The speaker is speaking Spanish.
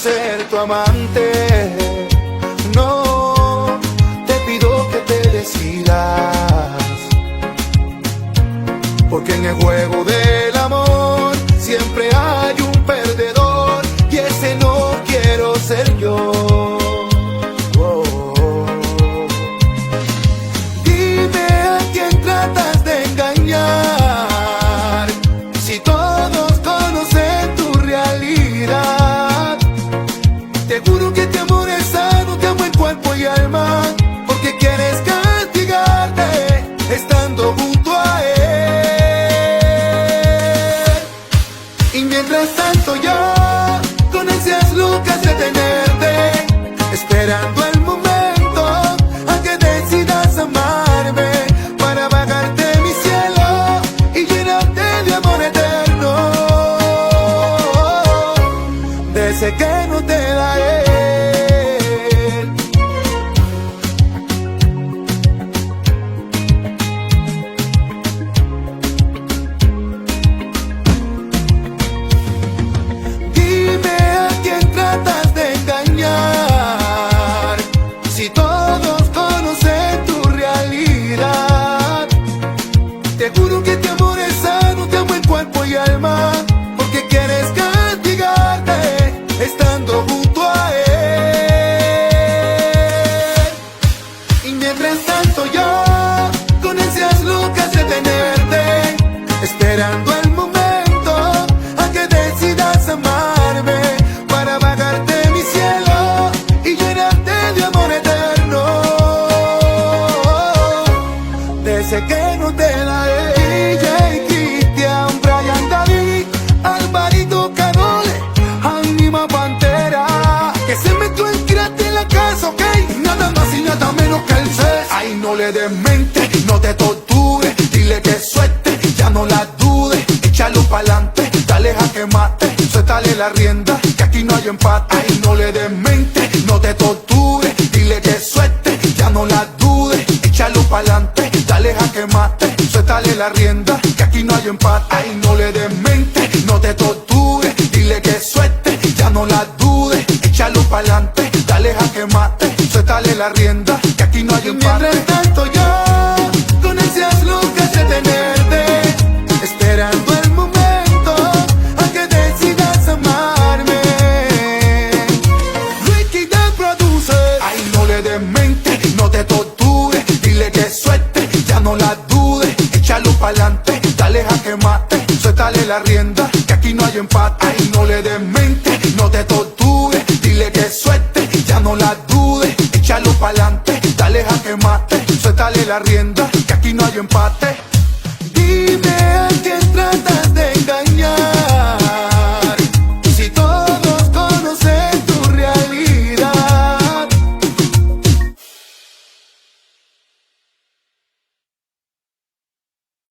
ser tu amante. No, te pido que te decidas, porque en el juego del amor siempre hay un perdedor, y ese no quiero ser yo. Dime a quién tratas de engañar, si todos conocen tu realidad. Te juro que te amo es sano, te amo en cuerpo y alma, porque quieres castigarte estando junto a él. Y mientras tanto yo con ansias locas de tenerte, esperando el momento a que decidas amarme, para bajarte mi cielo y llenarte de amor eterno, de ese que no te da él. Dime a quién tratas de engañar, si todos conocen tu realidad. Te juro que te amo es sano, te amo en cuerpo y alma, porque quieres castigarte estando junto a él. Y mientras tanto yo con ansias locas de tenerte, esperando el momento a que decidas amarme, para bajarte mi cielo y llenarte de amor eterno, de ese que no te da él. DJ Cristian, Brian David, Alvarito Carole, Anima Pantera, que se metió en tirarte la casa, ok. Nada más y nada menos que el sex. Ay, no le des mente, no te tortures, dile que suelte, ya no la dudes, échalo pa'lante, dale a que mate, suéltale la rienda, que aquí no hay empate. Ay, no le des mente, no te tortures, dile que suelte, ya no la dudes, échalo pa'lante, dale a que mate, suéltale la rienda, que aquí no hay empate. Ay, no le des mente, no te tortures, dile que suelte, ya no la dudes, échalo pa'lante, dale a que mate, suéltale la rienda, que aquí no hay empate. Mientras tanto yo con ansias locas de tenerte, esperando el momento a que decidas amarme. Ricky the producer. Ay, no le des mente, no te tortures, dile que suelte, ya no la dudes, échalo pa'lante, dale a que mate, suéltale la rienda, que aquí no hay empate. Ay, no le des mente, no te tortures, dile que suelte, ya no la dudes, échalo pa'lante, dale a que mate, suéltale la rienda, que aquí no hay empate. Dime a quién tratas